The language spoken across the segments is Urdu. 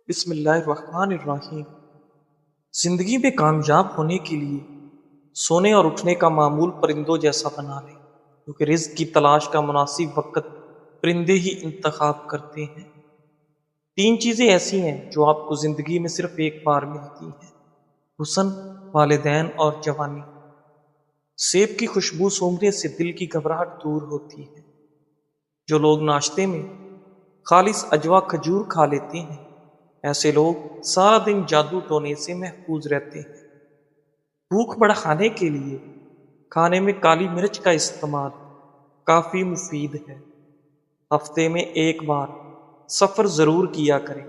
بسم اللہ الرحمن الرحیم۔ زندگی میں کامیاب ہونے کے لیے سونے اور اٹھنے کا معمول پرندوں جیسا بنا لیں، کیونکہ رزق کی تلاش کا مناسب وقت پرندے ہی انتخاب کرتے ہیں۔ 3 چیزیں ایسی ہیں جو آپ کو زندگی میں صرف ایک بار ملتی ہیں: حسن، والدین اور جوانی۔ سیب کی خوشبو سونگھنے سے دل کی گھبراہٹ دور ہوتی ہے۔ جو لوگ ناشتے میں خالص اجوا کھجور کھا لیتے ہیں، ایسے لوگ سارا دن جادو ٹونے سے محفوظ رہتے ہیں۔ بھوک بڑھانے کے لیے کھانے میں کالی مرچ کا استعمال کافی مفید ہے۔ ہفتے میں ایک بار سفر ضرور کیا کریں،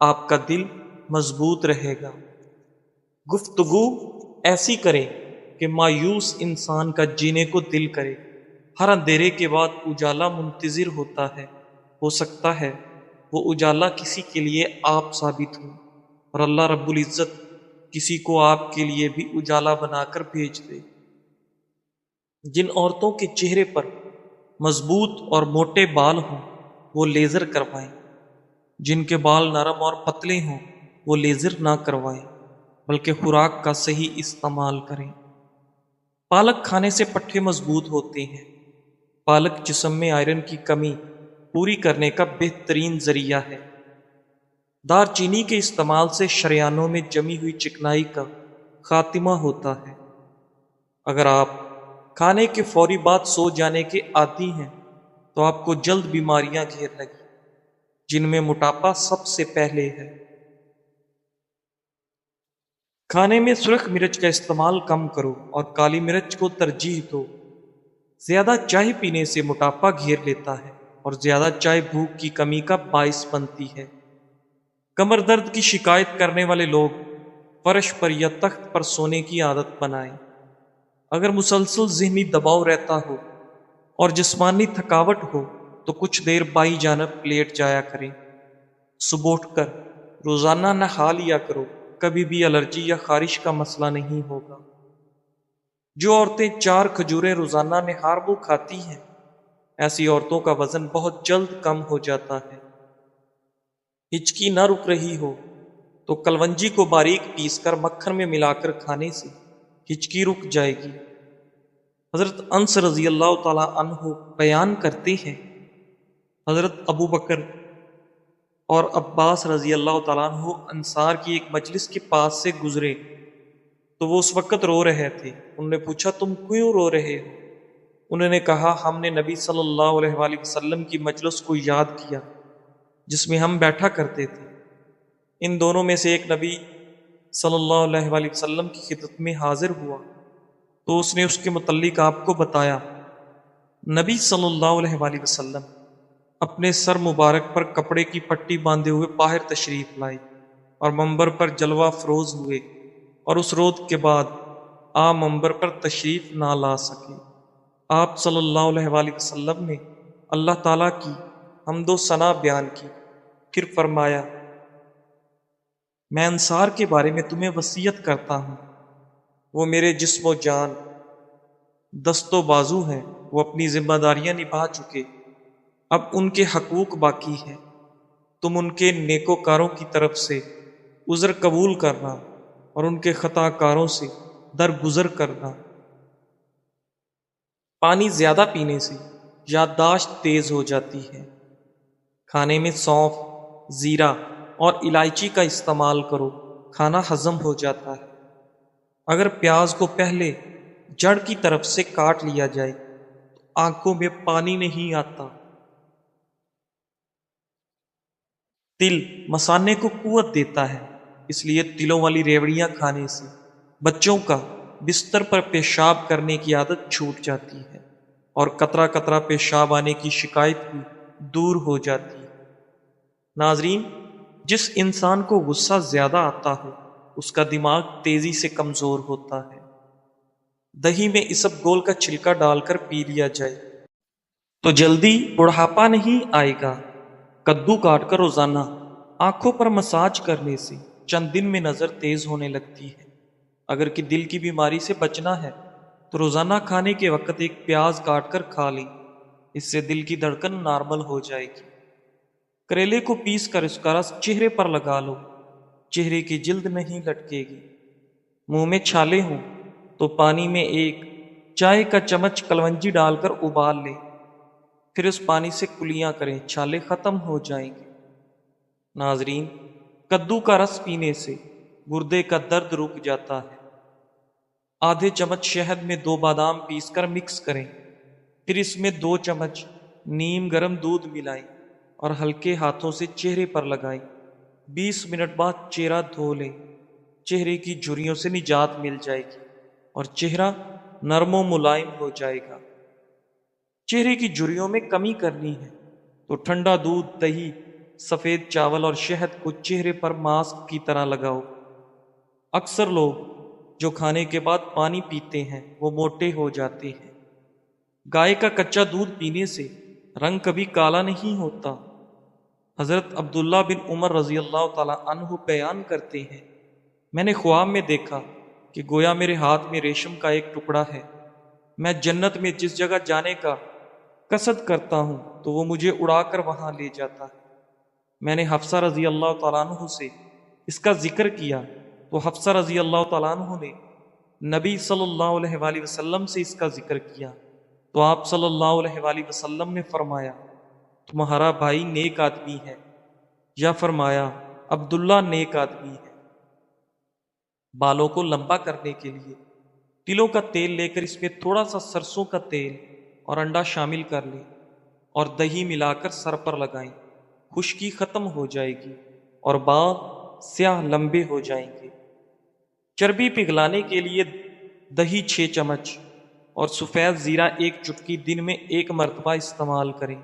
آپ کا دل مضبوط رہے گا۔ گفتگو ایسی کریں کہ مایوس انسان کا جینے کو دل کرے۔ ہر اندھیرے کے بعد اجالا منتظر ہوتا ہے، ہو سکتا ہے وہ اجالا کسی کے لیے آپ ثابت ہو، اور اللہ رب العزت کسی کو آپ کے لیے بھی اجالا بنا کر بھیج دے۔ جن عورتوں کے چہرے پر مضبوط اور موٹے بال ہوں وہ لیزر کروائیں۔ جن کے بال نرم اور پتلے ہوں وہ لیزر نہ کروائیں، بلکہ خوراک کا صحیح استعمال کریں۔ پالک کھانے سے پٹھے مضبوط ہوتے ہیں۔ پالک جسم میں آئرن کی کمی پوری کرنے کا بہترین ذریعہ ہے۔ دار چینی کے استعمال سے شریانوں میں جمی ہوئی چکنائی کا خاتمہ ہوتا ہے۔ اگر آپ کھانے کے فوری بعد سو جانے کے عادی ہیں تو آپ کو جلد بیماریاں گھیر لگیں، جن میں موٹاپا سب سے پہلے ہے۔ کھانے میں سرخ مرچ کا استعمال کم کرو اور کالی مرچ کو ترجیح دو۔ زیادہ چائے پینے سے موٹاپا گھیر لیتا ہے، اور زیادہ چائے بھوک کی کمی کا باعث بنتی ہے۔ کمر درد کی شکایت کرنے والے لوگ فرش پر یا تخت پر سونے کی عادت بنائیں۔ اگر مسلسل ذہنی دباؤ رہتا ہو اور جسمانی تھکاوٹ ہو تو کچھ دیر بائیں جانب لیٹ جایا کریں۔ صبح اٹھ کر روزانہ نہا لیا کرو، کبھی بھی الرجی یا خارش کا مسئلہ نہیں ہوگا۔ جو عورتیں 4 کھجوریں روزانہ نہار منہ کھاتی ہیں، ایسی عورتوں کا وزن بہت جلد کم ہو جاتا ہے۔ ہچکی نہ رک رہی ہو تو کلونجی کو باریک پیس کر مکھن میں ملا کر کھانے سے ہچکی رک جائے گی۔ حضرت انس رضی اللہ تعالی عنہ بیان کرتے ہیں، حضرت ابو بکر اور عباس رضی اللہ تعالیٰ عنہ انصار کی ایک مجلس کے پاس سے گزرے تو وہ اس وقت رو رہے تھے۔ انہوں نے پوچھا، تم کیوں رو رہے ہو؟ انہوں نے کہا، ہم نے نبی صلی اللہ علیہ وآلہ وسلم کی مجلس کو یاد کیا جس میں ہم بیٹھا کرتے تھے۔ ان دونوں میں سے ایک نبی صلی اللہ علیہ وآلہ وسلم کی خدمت میں حاضر ہوا تو اس نے اس کے متعلق آپ کو بتایا۔ نبی صلی اللہ علیہ وآلہ وسلم اپنے سر مبارک پر کپڑے کی پٹی باندھے ہوئے باہر تشریف لائے اور منبر پر جلوہ افروز ہوئے، اور اس روز کے بعد آپ منبر پر تشریف نہ لا سکے۔ آپ صلی اللہ علیہ وآلہ وسلم نے اللہ تعالیٰ کی حمد و ثنا بیان کی، پھر فرمایا، میں انصار کے بارے میں تمہیں وصیت کرتا ہوں، وہ میرے جسم و جان، دست و بازو ہیں، وہ اپنی ذمہ داریاں نبھا چکے، اب ان کے حقوق باقی ہے۔ تم ان کے نیکوکاروں کی طرف سے عذر قبول کرنا اور ان کے خطا کاروں سے درگزر کرنا۔ پانی زیادہ پینے سے یادداشت تیز ہو جاتی ہے۔ کھانے میں سونف، زیرہ اور الائچی کا استعمال کرو، کھانا ہضم ہو جاتا ہے۔ اگر پیاز کو پہلے جڑ کی طرف سے کاٹ لیا جائے تو آنکھوں میں پانی نہیں آتا۔ تل مثانے کو قوت دیتا ہے، اس لیے تلوں والی ریوڑیاں کھانے سے بچوں کا بستر پر پیشاب کرنے کی عادت چھوٹ جاتی ہے، اور قطرہ قطرہ پیشاب آنے کی شکایت بھی دور ہو جاتی ہے۔ ناظرین، جس انسان کو غصہ زیادہ آتا ہو اس کا دماغ تیزی سے کمزور ہوتا ہے۔ دہی میں اسب گول کا چھلکا ڈال کر پی لیا جائے تو جلدی بڑھاپا نہیں آئے گا۔ کدو کاٹ کر روزانہ آنکھوں پر مساج کرنے سے چند دن میں نظر تیز ہونے لگتی ہے۔ اگر کہ دل کی بیماری سے بچنا ہے تو روزانہ کھانے کے وقت ایک پیاز کاٹ کر کھا لیں، اس سے دل کی دھڑکن نارمل ہو جائے گی۔ کریلے کو پیس کر اس کا رس چہرے پر لگا لو، چہرے کی جلد نہیں لٹکے گی۔ منہ میں چھالے ہوں تو پانی میں ایک چائے کا چمچ کلونجی ڈال کر ابال لیں، پھر اس پانی سے کلیاں کریں، چھالے ختم ہو جائیں گے۔ ناظرین، کدو کا رس پینے سے گردے کا درد رک جاتا ہے۔ آدھے چمچ شہد میں 2 بادام پیس کر مکس کریں، پھر اس میں 2 چمچ نیم گرم دودھ ملائیں اور ہلکے ہاتھوں سے چہرے پر لگائیں۔ 20 منٹ بعد چہرہ دھو لیں، چہرے کی جھریوں سے نجات مل جائے گی اور چہرہ نرم و ملائم ہو جائے گا۔ چہرے کی جھریوں میں کمی کرنی ہے تو ٹھنڈا دودھ، دہی، سفید چاول اور شہد کو چہرے پر ماسک کی طرح لگاؤ۔ اکثر لوگ جو کھانے کے بعد پانی پیتے ہیں وہ موٹے ہو جاتے ہیں۔ گائے کا کچا دودھ پینے سے رنگ کبھی کالا نہیں ہوتا۔ حضرت عبداللہ بن عمر رضی اللہ تعالی عنہ بیان کرتے ہیں، میں نے خواب میں دیکھا کہ گویا میرے ہاتھ میں ریشم کا ایک ٹکڑا ہے۔ میں جنت میں جس جگہ جانے کا قصد کرتا ہوں تو وہ مجھے اڑا کر وہاں لے جاتا ہے۔ میں نے حفصہ رضی اللہ تعالیٰ عنہ سے اس کا ذکر کیا تو حفصہ رضی اللہ تعالیٰ عنہ نے نبی صلی اللہ علیہ وآلہ وسلم سے اس کا ذکر کیا تو آپ صلی اللہ علیہ وآلہ وسلم نے فرمایا، تمہارا بھائی نیک آدمی ہے، یا فرمایا عبداللہ نیک آدمی ہے۔ بالوں کو لمبا کرنے کے لیے تلوں کا تیل لے کر اس میں تھوڑا سا سرسوں کا تیل اور انڈا شامل کر لیں اور دہی ملا کر سر پر لگائیں، خشکی ختم ہو جائے گی اور بال سیاہ لمبے ہو جائیں گے۔ چربی پگھلانے کے لیے دہی 6 چمچ اور سفید زیرہ 1 چٹکی دن میں 1 مرتبہ استعمال کریں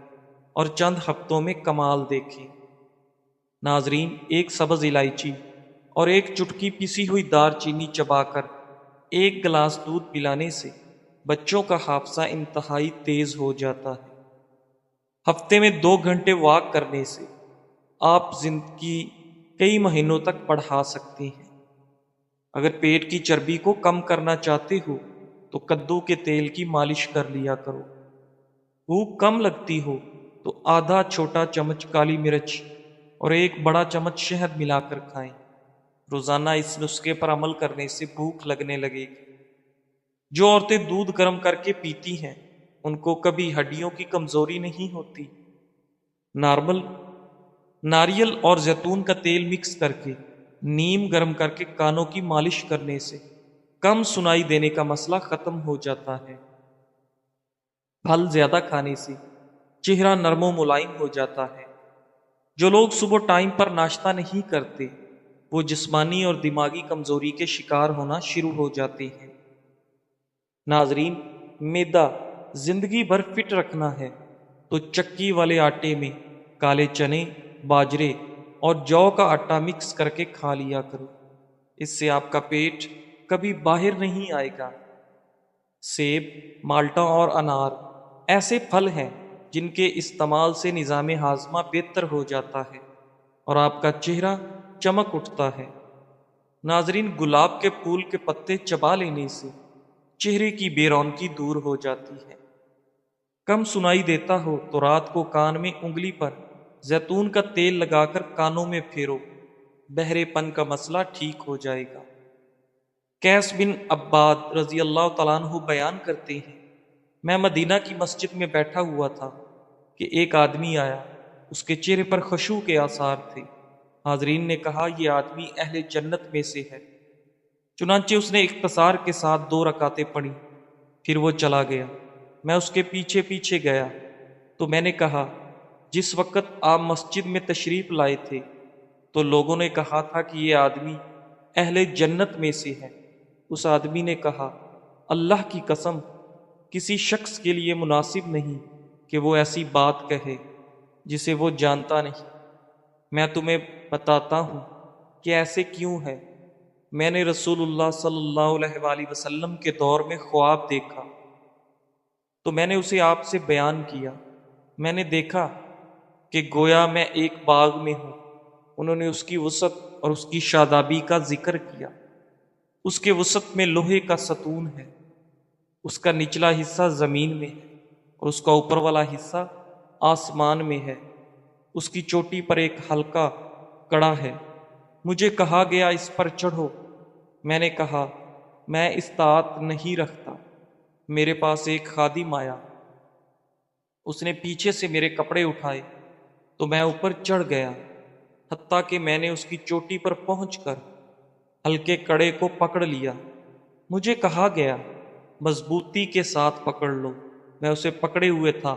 اور چند ہفتوں میں کمال دیکھیں۔ ناظرین، 1 سبز الائچی اور 1 چٹکی پسی ہوئی دار چینی چبا کر 1 گلاس دودھ پلانے سے بچوں کا حافظہ انتہائی تیز ہو جاتا ہے۔ ہفتے میں 2 گھنٹے واک کرنے سے آپ زندگی کئی مہینوں تک بڑھا سکتے ہیں۔ اگر پیٹ کی چربی کو کم کرنا چاہتے ہو تو کدو کے تیل کی مالش کر لیا کرو۔ بھوک کم لگتی ہو تو آدھا چھوٹا چمچ کالی مرچ اور 1 بڑا چمچ شہد ملا کر کھائیں۔ روزانہ اس نسخے پر عمل کرنے سے بھوک لگنے لگے گی۔ جو عورتیں دودھ گرم کر کے پیتی ہیں ان کو کبھی ہڈیوں کی کمزوری نہیں ہوتی۔ ناریل اور زیتون کا تیل مکس کر کے نیم گرم کر کے کانوں کی مالش کرنے سے کم سنائی دینے کا مسئلہ ختم ہو جاتا ہے۔ پھل زیادہ کھانے سے چہرہ نرم و ملائم ہو جاتا ہے۔ جو لوگ صبح ٹائم پر ناشتہ نہیں کرتے وہ جسمانی اور دماغی کمزوری کے شکار ہونا شروع ہو جاتے ہیں۔ ناظرین، میدا زندگی بھر فٹ رکھنا ہے تو چکی والے آٹے میں کالے چنے، باجرے اور جو کا آٹا مکس کر کے کھا لیا کرو، اس سے آپ کا پیٹ کبھی باہر نہیں آئے گا۔ سیب، مالٹا اور انار ایسے پھل ہیں جن کے استعمال سے نظام ہاضمہ بہتر ہو جاتا ہے اور آپ کا چہرہ چمک اٹھتا ہے۔ ناظرین، گلاب کے پھول کے پتے چبا لینے سے چہرے کی بے رونقی دور ہو جاتی ہے۔ کم سنائی دیتا ہو تو رات کو کان میں انگلی پر زیتون کا تیل لگا کر کانوں میں پھیرو، بہرے پن کا مسئلہ ٹھیک ہو جائے گا۔ قیس بن عباد رضی اللہ تعالیٰ عنہ بیان کرتے ہیں، میں مدینہ کی مسجد میں بیٹھا ہوا تھا کہ ایک آدمی آیا، اس کے چہرے پر خشوع کے آثار تھے۔ حاضرین نے کہا، یہ آدمی اہل جنت میں سے ہے۔ چنانچہ اس نے اختصار کے ساتھ 2 رکعتیں پڑھی، پھر وہ چلا گیا۔ میں اس کے پیچھے پیچھے گیا تو میں نے کہا، جس وقت آپ مسجد میں تشریف لائے تھے تو لوگوں نے کہا تھا کہ یہ آدمی اہل جنت میں سے ہے۔ اس آدمی نے کہا، اللہ کی قسم، کسی شخص کے لیے مناسب نہیں کہ وہ ایسی بات کہے جسے وہ جانتا نہیں۔ میں تمہیں بتاتا ہوں کہ ایسے کیوں ہے۔ میں نے رسول اللہ صلی اللہ علیہ وآلہ وسلم کے دور میں خواب دیکھا تو میں نے اسے آپ سے بیان کیا۔ میں نے دیکھا کہ گویا میں ایک باغ میں ہوں۔ انہوں نے اس کی وسعت اور اس کی شادابی کا ذکر کیا۔ اس کے وسط میں لوہے کا ستون ہے، اس کا نچلا حصہ زمین میں ہے اور اس کا اوپر والا حصہ آسمان میں ہے۔ اس کی چوٹی پر ایک ہلکا کڑا ہے۔ مجھے کہا گیا اس پر چڑھو۔ میں نے کہا میں استطاعت نہیں رکھتا، میرے پاس ایک خادم آیا، اس نے پیچھے سے میرے کپڑے اٹھائے تو میں اوپر چڑھ گیا، حتیٰ کہ میں نے اس کی چوٹی پر پہنچ کر ہلکے کڑے کو پکڑ لیا۔ مجھے کہا گیا مضبوطی کے ساتھ پکڑ لو۔ میں اسے پکڑے ہوئے تھا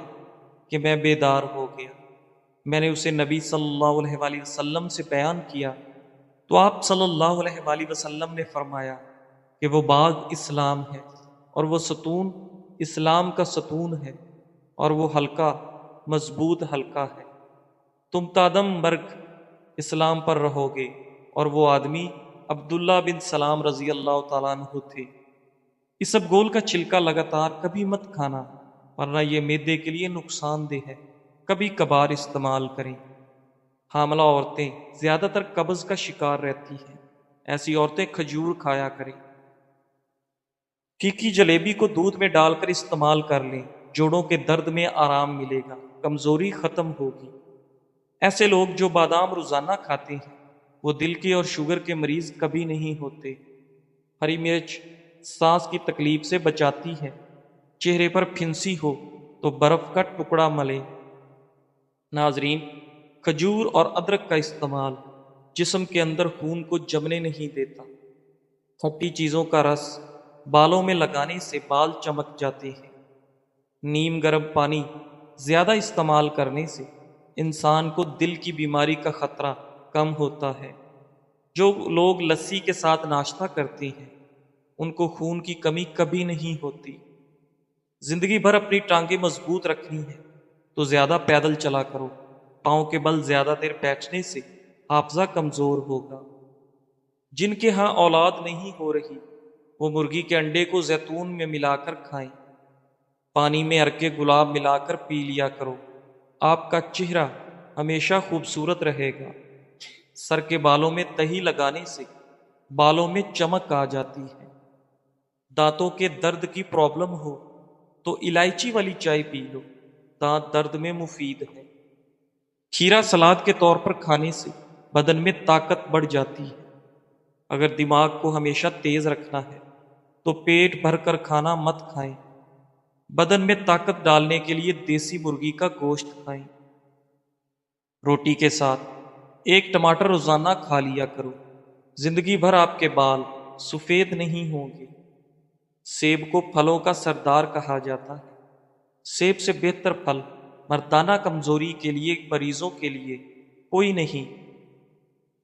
کہ میں بیدار ہو گیا۔ میں نے اسے نبی صلی اللہ علیہ وآلہ وسلم سے بیان کیا تو آپ صلی اللہ علیہ وآلہ وسلم نے فرمایا کہ وہ باغ اسلام ہے اور وہ ستون اسلام کا ستون ہے اور وہ حلقہ مضبوط حلقہ ہے۔ تم تادم مرگ اسلام پر رہو گے۔ اور وہ آدمی عبداللہ بن سلام رضی اللہ تعالیٰ عنہ تھے۔ اسب گول کا چھلکا لگاتار کبھی مت کھانا، ورنہ یہ معدے کے لیے نقصان دہ ہے۔ کبھی کبھار استعمال کریں۔ حاملہ عورتیں زیادہ تر قبض کا شکار رہتی ہیں، ایسی عورتیں کھجور کھایا کریں۔ پھیکی جلیبی کو دودھ میں ڈال کر استعمال کر لیں، جوڑوں کے درد میں آرام ملے گا، کمزوری ختم ہوگی۔ ایسے لوگ جو بادام روزانہ کھاتے ہیں وہ دل کے اور شوگر کے مریض کبھی نہیں ہوتے۔ ہری مرچ سانس کی تکلیف سے بچاتی ہے۔ چہرے پر پھنسی ہو تو برف کا ٹکڑا ملیں۔ ناظرین، کھجور اور ادرک کا استعمال جسم کے اندر خون کو جمنے نہیں دیتا۔ کھٹی چیزوں کا رس بالوں میں لگانے سے بال چمک جاتے ہیں۔ نیم گرم پانی زیادہ استعمال کرنے سے انسان کو دل کی بیماری کا خطرہ کم ہوتا ہے۔ جو لوگ لسی کے ساتھ ناشتہ کرتے ہیں ان کو خون کی کمی کبھی نہیں ہوتی۔ زندگی بھر اپنی ٹانگیں مضبوط رکھنی ہے تو زیادہ پیدل چلا کرو۔ پاؤں کے بل زیادہ دیر بیٹھنے سے حافظہ کمزور ہوگا۔ جن کے ہاں اولاد نہیں ہو رہی وہ مرغی کے انڈے کو زیتون میں ملا کر کھائیں۔ پانی میں عرق گلاب ملا کر پی لیا کرو، آپ کا چہرہ ہمیشہ خوبصورت رہے گا۔ سر کے بالوں میں تہی لگانے سے بالوں میں چمک آ جاتی ہے۔ دانتوں کے درد کی پرابلم ہو تو الائچی والی چائے پی لو، دانت درد میں مفید ہے۔ کھیرا سلاد کے طور پر کھانے سے بدن میں طاقت بڑھ جاتی ہے۔ اگر دماغ کو ہمیشہ تیز رکھنا ہے تو پیٹ بھر کر کھانا مت کھائیں۔ بدن میں طاقت ڈالنے کے لیے دیسی مرغی کا گوشت کھائیں۔ روٹی کے ساتھ ایک ٹماٹر روزانہ کھا لیا کرو، زندگی بھر آپ کے بال سفید نہیں ہوں گے۔ سیب کو پھلوں کا سردار کہا جاتا ہے۔ سیب سے بہتر پھل مردانہ کمزوری کے لیے مریضوں کے لیے کوئی نہیں۔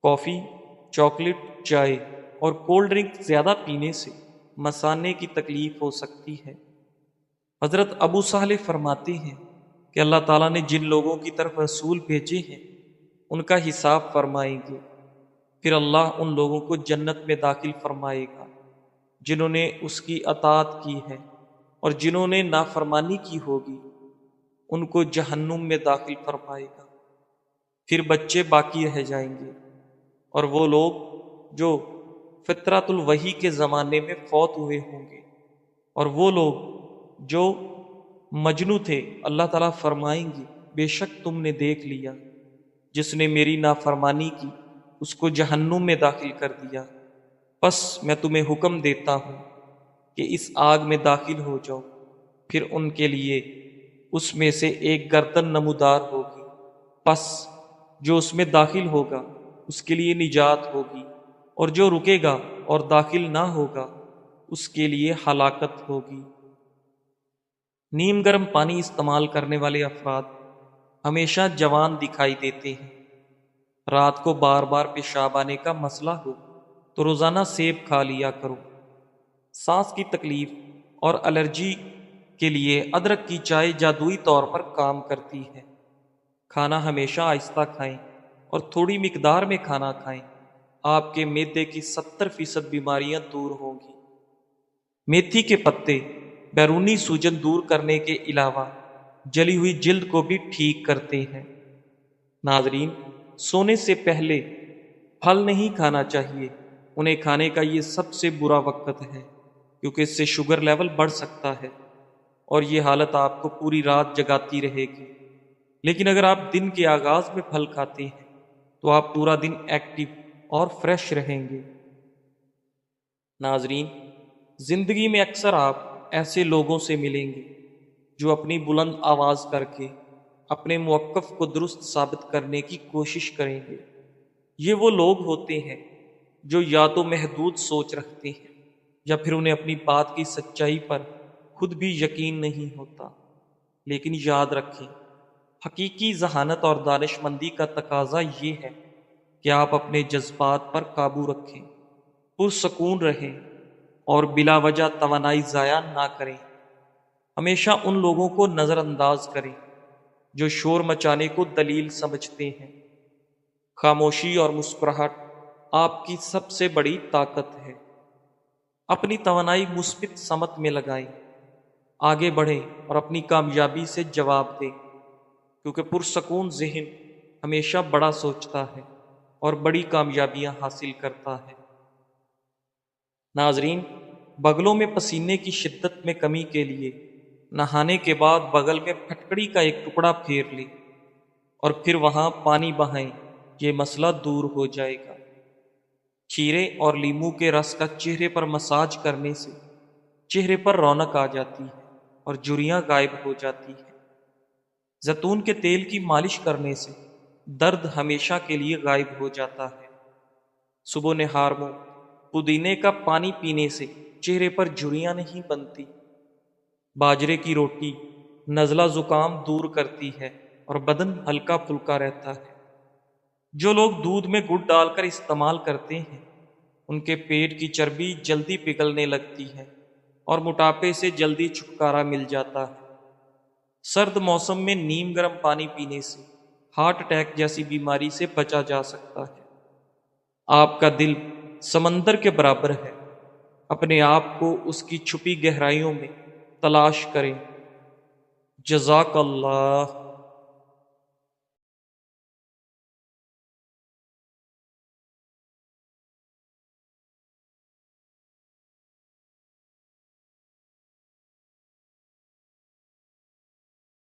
کافی، چاکلیٹ، چائے اور کولڈ ڈرنک زیادہ پینے سے مثانے کی تکلیف ہو سکتی ہے۔ حضرت ابو صالح فرماتے ہیں کہ اللہ تعالیٰ نے جن لوگوں کی طرف رسول بھیجے ہیں ان کا حساب فرمائیں گے، پھر اللہ ان لوگوں کو جنت میں داخل فرمائے گا جنہوں نے اس کی اطاعت کی ہے، اور جنہوں نے نافرمانی کی ہوگی ان کو جہنم میں داخل فرمائے گا۔ پھر بچے باقی رہ جائیں گے، اور وہ لوگ جو فطرت الوحی کے زمانے میں فوت ہوئے ہوں گے، اور وہ لوگ جو مجنو تھے اللہ تعالیٰ فرمائیں گے بے شک تم نے دیکھ لیا، جس نے میری نافرمانی کی اس کو جہنم میں داخل کر دیا، پس میں تمہیں حکم دیتا ہوں کہ اس آگ میں داخل ہو جاؤ۔ پھر ان کے لیے اس میں سے ایک گردن نمودار ہوگی، پس جو اس میں داخل ہوگا اس کے لیے نجات ہوگی، اور جو رکے گا اور داخل نہ ہوگا اس کے لیے ہلاکت ہوگی۔ نیم گرم پانی استعمال کرنے والے افراد ہمیشہ جوان دکھائی دیتے ہیں۔ رات کو بار بار پیشاب آنے کا مسئلہ ہو تو روزانہ سیب کھا لیا کرو۔ سانس کی تکلیف اور الرجی کے لیے ادرک کی چائے جادوئی طور پر کام کرتی ہے۔ کھانا ہمیشہ آہستہ کھائیں اور تھوڑی مقدار میں کھانا کھائیں، آپ کے معدے کی 70% بیماریاں دور ہوں گی۔ میتھی کے پتے بیرونی سوجن دور کرنے کے علاوہ جلی ہوئی جلد کو بھی ٹھیک کرتے ہیں۔ ناظرین، سونے سے پہلے پھل نہیں کھانا چاہیے، انہیں کھانے کا یہ سب سے برا وقت ہے، کیونکہ اس سے شوگر لیول بڑھ سکتا ہے اور یہ حالت آپ کو پوری رات جگاتی رہے گی۔ لیکن اگر آپ دن کے آغاز میں پھل کھاتے ہیں تو آپ پورا دن ایکٹیو اور فریش رہیں گے۔ ناظرین، زندگی میں اکثر آپ ایسے لوگوں سے ملیں گے جو اپنی بلند آواز کر کے اپنے موقف کو درست ثابت کرنے کی کوشش کریں گے۔ یہ وہ لوگ ہوتے ہیں جو یا تو محدود سوچ رکھتے ہیں یا پھر انہیں اپنی بات کی سچائی پر خود بھی یقین نہیں ہوتا۔ لیکن یاد رکھیں، حقیقی ذہانت اور دانش مندی کا تقاضا یہ ہے کہ آپ اپنے جذبات پر قابو رکھیں، پرسکون رہیں اور بلا وجہ توانائی ضائع نہ کریں۔ ہمیشہ ان لوگوں کو نظر انداز کریں جو شور مچانے کو دلیل سمجھتے ہیں۔ خاموشی اور مسکراہٹ آپ کی سب سے بڑی طاقت ہے۔ اپنی توانائی مثبت سمت میں لگائیں، آگے بڑھیں اور اپنی کامیابی سے جواب دیں، کیونکہ پرسکون ذہن ہمیشہ بڑا سوچتا ہے اور بڑی کامیابیاں حاصل کرتا ہے۔ ناظرین، بغلوں میں پسینے کی شدت میں کمی کے لیے نہانے کے بعد بغل میں پھٹکڑی کا ایک ٹکڑا پھیر لیں اور پھر وہاں پانی بہائیں، یہ مسئلہ دور ہو جائے گا۔ کھیرے اور لیموں کے رس کا چہرے پر مساج کرنے سے چہرے پر رونق آ جاتی ہے اور جھریاں غائب ہو جاتی ہیں۔ زیتون کے تیل کی مالش کرنے سے درد ہمیشہ کے لیے غائب ہو جاتا ہے۔ صبح نہار میں پودینے کا پانی پینے سے چہرے پر جھریاں نہیں بنتی۔ باجرے کی روٹی نزلہ زکام دور کرتی ہے اور بدن ہلکا پھلکا رہتا ہے۔ جو لوگ دودھ میں گڑ ڈال کر استعمال کرتے ہیں ان کے پیٹ کی چربی جلدی پگھلنے لگتی ہے اور موٹاپے سے جلدی چھٹکارا مل جاتا ہے۔ سرد موسم میں نیم گرم پانی پینے سے ہارٹ اٹیک جیسی بیماری سے بچا جا سکتا ہے۔ آپ کا دل سمندر کے برابر ہے، اپنے آپ کو اس کی چھپی گہرائیوں میں تلاش کریں۔ جزاک اللہ۔